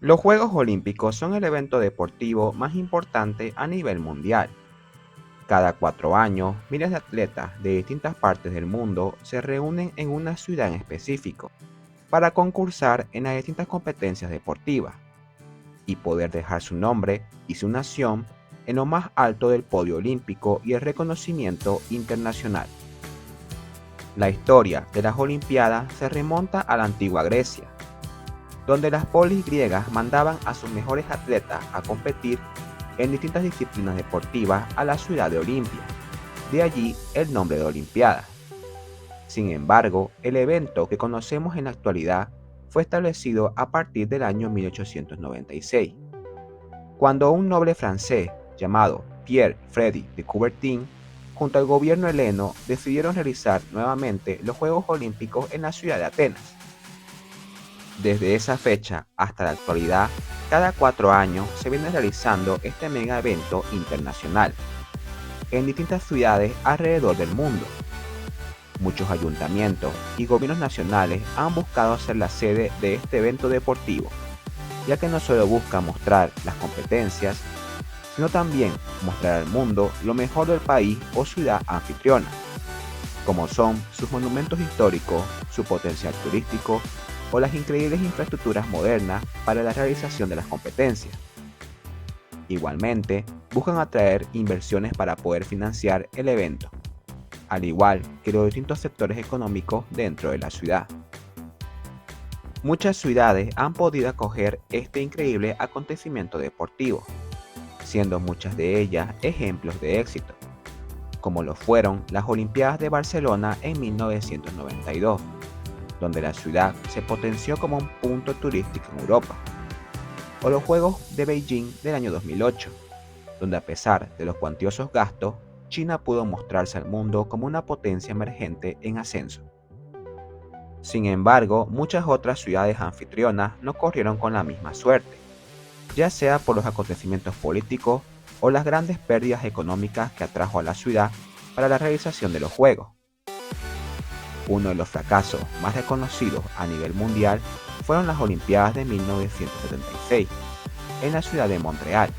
Los Juegos Olímpicos son el evento deportivo más importante a nivel mundial. Cada 4 años, miles de atletas de distintas partes del mundo se reúnen en una ciudad en específico para concursar en las distintas competencias deportivas y poder dejar su nombre y su nación en lo más alto del podio olímpico y el reconocimiento internacional. La historia de las Olimpiadas se remonta a la antigua Grecia, donde las polis griegas mandaban a sus mejores atletas a competir en distintas disciplinas deportivas a la ciudad de Olimpia, de allí el nombre de Olimpiada. Sin embargo, el evento que conocemos en la actualidad fue establecido a partir del año 1896, cuando un noble francés llamado Pierre-Frédéric de Coubertin, junto al gobierno heleno, decidieron realizar nuevamente los Juegos Olímpicos en la ciudad de Atenas. Desde esa fecha hasta la actualidad, cada 4 años se viene realizando este mega evento internacional en distintas ciudades alrededor del mundo. Muchos ayuntamientos y gobiernos nacionales han buscado ser la sede de este evento deportivo, ya que no solo busca mostrar las competencias, sino también mostrar al mundo lo mejor del país o ciudad anfitriona, como son sus monumentos históricos, su potencial turístico o las increíbles infraestructuras modernas para la realización de las competencias. Igualmente, buscan atraer inversiones para poder financiar el evento, al igual que los distintos sectores económicos dentro de la ciudad. Muchas ciudades han podido acoger este increíble acontecimiento deportivo, siendo muchas de ellas ejemplos de éxito, como lo fueron las Olimpiadas de Barcelona en 1992, donde la ciudad se potenció como un punto turístico en Europa, o los Juegos de Beijing del año 2008, donde a pesar de los cuantiosos gastos, China pudo mostrarse al mundo como una potencia emergente en ascenso. Sin embargo, muchas otras ciudades anfitrionas no corrieron con la misma suerte, ya sea por los acontecimientos políticos o las grandes pérdidas económicas que atrajo a la ciudad para la realización de los Juegos. Uno de los fracasos más reconocidos a nivel mundial fueron las Olimpiadas de 1976, en la ciudad de Montreal,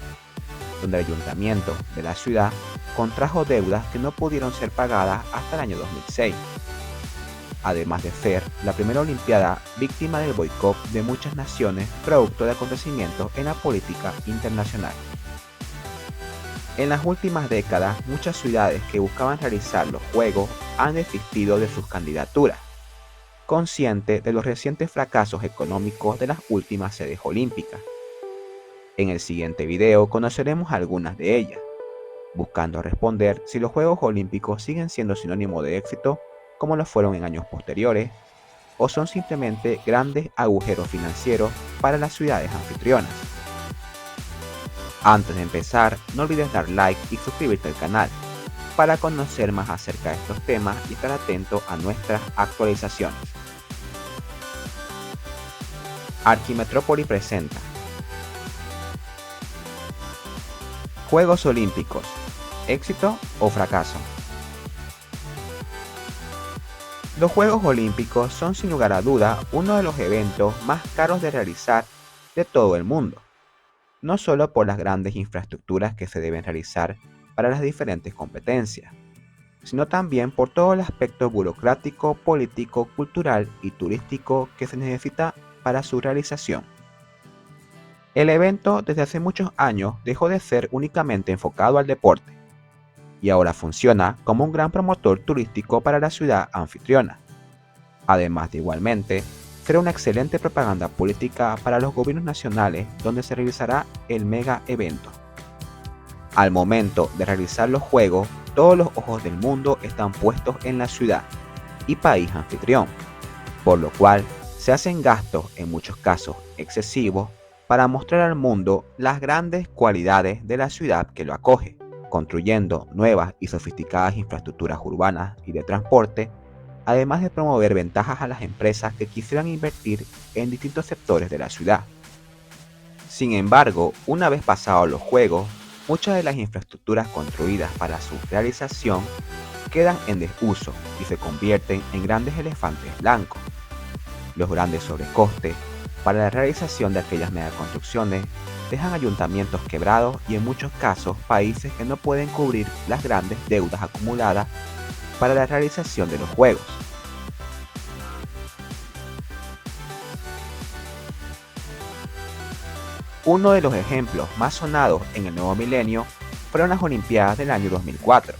donde el ayuntamiento de la ciudad contrajo deudas que no pudieron ser pagadas hasta el año 2006, además de ser la primera Olimpiada víctima del boicot de muchas naciones producto de acontecimientos en la política internacional. En las últimas décadas, muchas ciudades que buscaban realizar los Juegos han desistido de sus candidaturas, conscientes de los recientes fracasos económicos de las últimas sedes olímpicas. En el siguiente video conoceremos algunas de ellas, buscando responder si los Juegos Olímpicos siguen siendo sinónimo de éxito como lo fueron en años posteriores, o son simplemente grandes agujeros financieros para las ciudades anfitrionas. Antes de empezar, no olvides dar like y suscribirte al canal para conocer más acerca de estos temas y estar atento a nuestras actualizaciones. Arquimetrópoli presenta Juegos Olímpicos, ¿éxito o fracaso? Los Juegos Olímpicos son sin lugar a duda uno de los eventos más caros de realizar de todo el mundo, no solo por las grandes infraestructuras que se deben realizar para las diferentes competencias, sino también por todo el aspecto burocrático, político, cultural y turístico que se necesita para su realización. El evento desde hace muchos años dejó de ser únicamente enfocado al deporte, y ahora funciona como un gran promotor turístico para la ciudad anfitriona, además de igualmente ser una excelente propaganda política para los gobiernos nacionales donde se realizará el mega evento. Al momento de realizar los Juegos, todos los ojos del mundo están puestos en la ciudad y país anfitrión, por lo cual se hacen gastos en muchos casos excesivos para mostrar al mundo las grandes cualidades de la ciudad que lo acoge, construyendo nuevas y sofisticadas infraestructuras urbanas y de transporte, además de promover ventajas a las empresas que quisieran invertir en distintos sectores de la ciudad. Sin embargo, una vez pasados los Juegos, muchas de las infraestructuras construidas para su realización quedan en desuso y se convierten en grandes elefantes blancos. Los grandes sobrecostes para la realización de aquellas megaconstrucciones dejan ayuntamientos quebrados y en muchos casos países que no pueden cubrir las grandes deudas acumuladas para la realización de los juegos. Uno de los ejemplos más sonados en el nuevo milenio fueron las Olimpiadas del año 2004,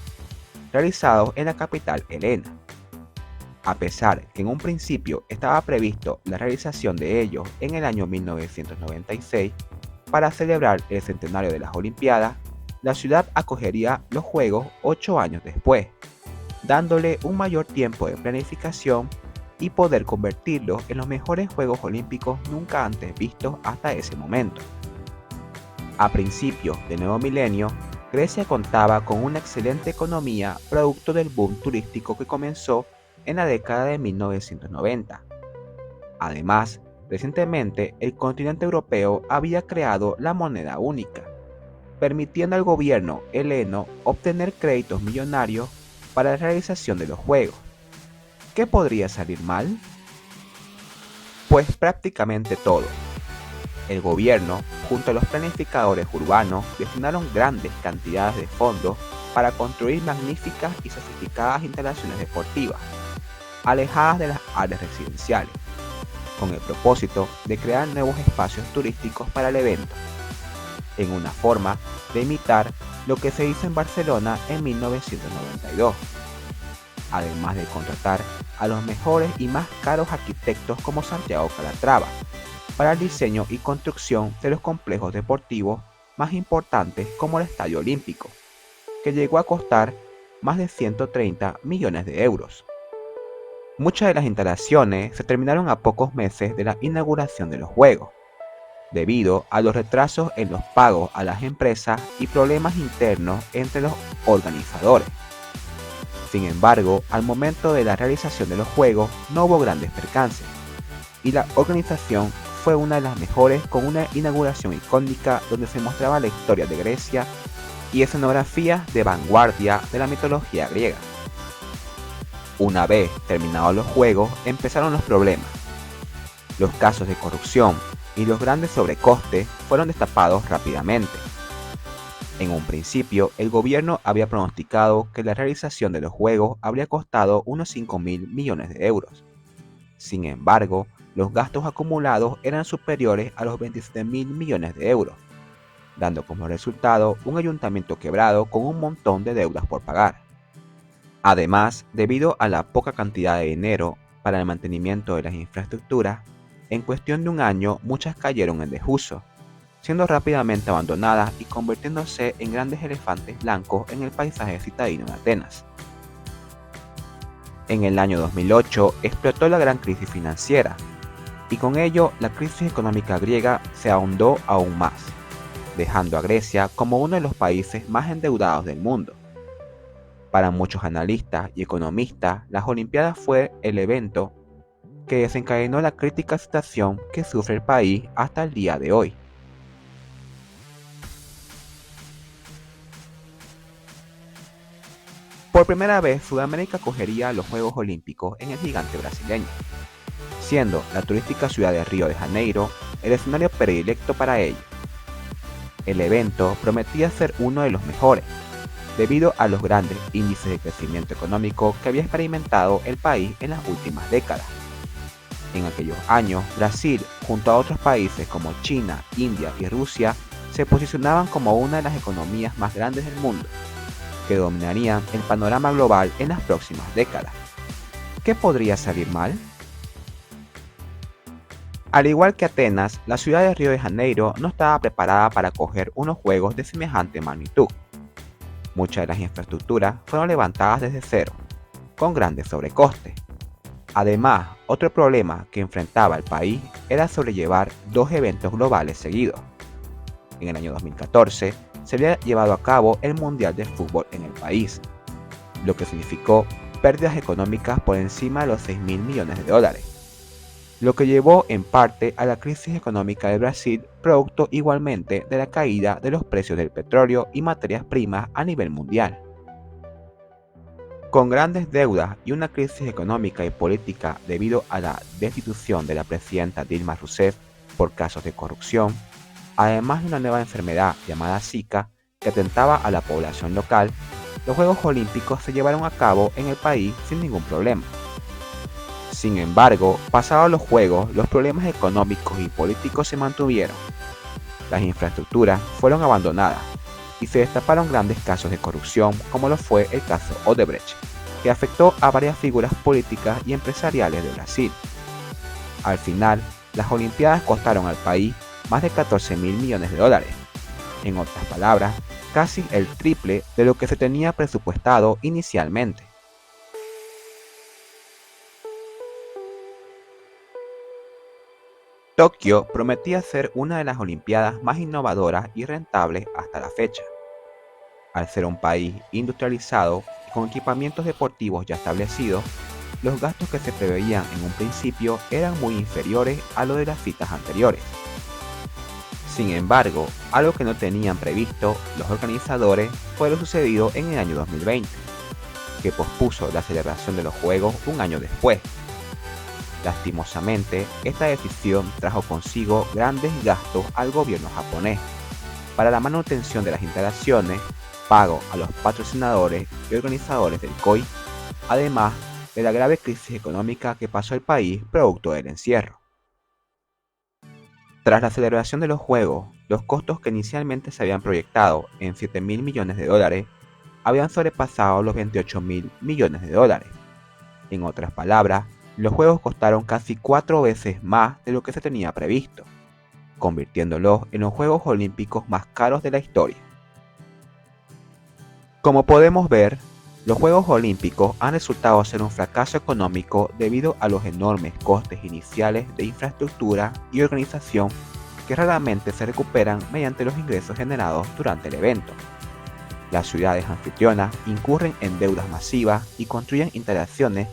realizados en la capital helena. A pesar que en un principio estaba previsto la realización de ellos en el año 1996 para celebrar el centenario de las Olimpiadas, la ciudad acogería los Juegos 8 años después, dándole un mayor tiempo de planificación y poder convertirlos en los mejores Juegos Olímpicos nunca antes vistos hasta ese momento. A principios del nuevo milenio, Grecia contaba con una excelente economía producto del boom turístico que comenzó en la década de 1990. Además, recientemente el continente europeo había creado la moneda única, permitiendo al gobierno heleno obtener créditos millonarios para la realización de los juegos. ¿Qué podría salir mal? Pues prácticamente todo. El gobierno, junto a los planificadores urbanos, destinaron grandes cantidades de fondos para construir magníficas y sofisticadas instalaciones deportivas, alejadas de las áreas residenciales, con el propósito de crear nuevos espacios turísticos para el evento, en una forma de imitar lo que se hizo en Barcelona en 1992, además de contratar a los mejores y más caros arquitectos como Santiago Calatrava para el diseño y construcción de los complejos deportivos más importantes como el Estadio Olímpico, que llegó a costar más de 130 millones de euros. Muchas de las instalaciones se terminaron a pocos meses de la inauguración de los Juegos, debido a los retrasos en los pagos a las empresas y problemas internos entre los organizadores. Sin embargo, al momento de la realización de los Juegos no hubo grandes percances, y la organización fue una de las mejores, con una inauguración icónica donde se mostraba la historia de Grecia y escenografías de vanguardia de la mitología griega. Una vez terminados los juegos, empezaron los problemas. Los casos de corrupción y los grandes sobrecostes fueron destapados rápidamente. En un principio, el gobierno había pronosticado que la realización de los juegos habría costado unos 5.000 millones de euros. Sin embargo, los gastos acumulados eran superiores a los 27.000 millones de euros, dando como resultado un ayuntamiento quebrado con un montón de deudas por pagar. Además, debido a la poca cantidad de dinero para el mantenimiento de las infraestructuras, en cuestión de un año muchas cayeron en desuso, siendo rápidamente abandonadas y convirtiéndose en grandes elefantes blancos en el paisaje citadino de Atenas. En el año 2008 explotó la gran crisis financiera, y con ello la crisis económica griega se ahondó aún más, dejando a Grecia como uno de los países más endeudados del mundo. Para muchos analistas y economistas, las Olimpiadas fue el evento que desencadenó la crítica situación que sufre el país hasta el día de hoy. Por primera vez, Sudamérica acogería los Juegos Olímpicos en el gigante brasileño, siendo la turística ciudad de Río de Janeiro el escenario predilecto para ello. El evento prometía ser uno de los mejores, debido a los grandes índices de crecimiento económico que había experimentado el país en las últimas décadas. En aquellos años, Brasil, junto a otros países como China, India y Rusia, se posicionaban como una de las economías más grandes del mundo, que dominarían el panorama global en las próximas décadas. ¿Qué podría salir mal? Al igual que Atenas, la ciudad de Río de Janeiro no estaba preparada para acoger unos juegos de semejante magnitud. Muchas de las infraestructuras fueron levantadas desde cero, con grandes sobrecostes. Además, otro problema que enfrentaba el país era sobrellevar dos eventos globales seguidos. En el año 2014 se había llevado a cabo el Mundial de Fútbol en el país, lo que significó pérdidas económicas por encima de los 6.000 millones de dólares, lo que llevó en parte a la crisis económica de Brasil, producto igualmente de la caída de los precios del petróleo y materias primas a nivel mundial. Con grandes deudas y una crisis económica y política debido a la destitución de la presidenta Dilma Rousseff, por casos de corrupción, además de una nueva enfermedad llamada Zika que atentaba a la población local. Los Juegos Olímpicos se llevaron a cabo en el país sin ningún problema. Sin embargo, pasados los Juegos, los problemas económicos y políticos se mantuvieron. Las infraestructuras fueron abandonadas y se destaparon grandes casos de corrupción, como lo fue el caso Odebrecht, que afectó a varias figuras políticas y empresariales de Brasil. Al final, las Olimpiadas costaron al país más de 14.000 millones de dólares. En otras palabras, casi el triple de lo que se tenía presupuestado inicialmente. Tokio prometía ser una de las Olimpiadas más innovadoras y rentables hasta la fecha. Al ser un país industrializado y con equipamientos deportivos ya establecidos, los gastos que se preveían en un principio eran muy inferiores a los de las citas anteriores. Sin embargo, algo que no tenían previsto los organizadores fue lo sucedido en el año 2020, que pospuso la celebración de los Juegos un año después. Lastimosamente, esta decisión trajo consigo grandes gastos al gobierno japonés para la manutención de las instalaciones, pago a los patrocinadores y organizadores del COI, además de la grave crisis económica que pasó el país producto del encierro. Tras la celebración de los Juegos, los costos que inicialmente se habían proyectado en 7.000 millones de dólares habían sobrepasado los 28.000 millones de dólares. En otras palabras, los Juegos costaron casi 4 veces más de lo que se tenía previsto, convirtiéndolos en los Juegos Olímpicos más caros de la historia. Como podemos ver, los Juegos Olímpicos han resultado ser un fracaso económico debido a los enormes costes iniciales de infraestructura y organización que raramente se recuperan mediante los ingresos generados durante el evento. Las ciudades anfitrionas incurren en deudas masivas y construyen instalaciones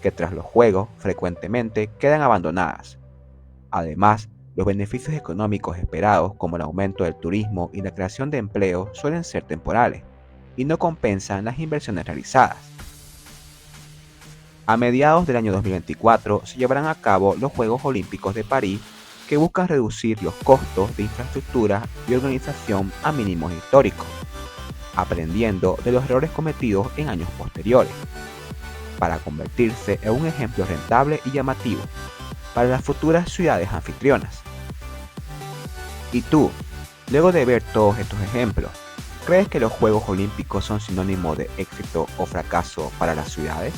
que tras los Juegos frecuentemente quedan abandonadas. Además, los beneficios económicos esperados como el aumento del turismo y la creación de empleo suelen ser temporales y no compensan las inversiones realizadas. A mediados del año 2024 se llevarán a cabo los Juegos Olímpicos de París, que buscan reducir los costos de infraestructura y organización a mínimos históricos, aprendiendo de los errores cometidos en años posteriores, para convertirse en un ejemplo rentable y llamativo para las futuras ciudades anfitrionas. ¿Y tú, luego de ver todos estos ejemplos, crees que los Juegos Olímpicos son sinónimo de éxito o fracaso para las ciudades?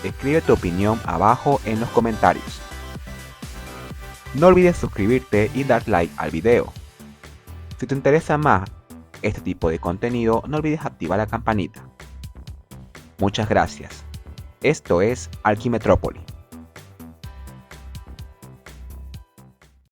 Escribe tu opinión abajo en los comentarios. No olvides suscribirte y dar like al video. Si te interesa más este tipo de contenido, no olvides activar la campanita. Muchas gracias. Esto es Arquimetrópoli.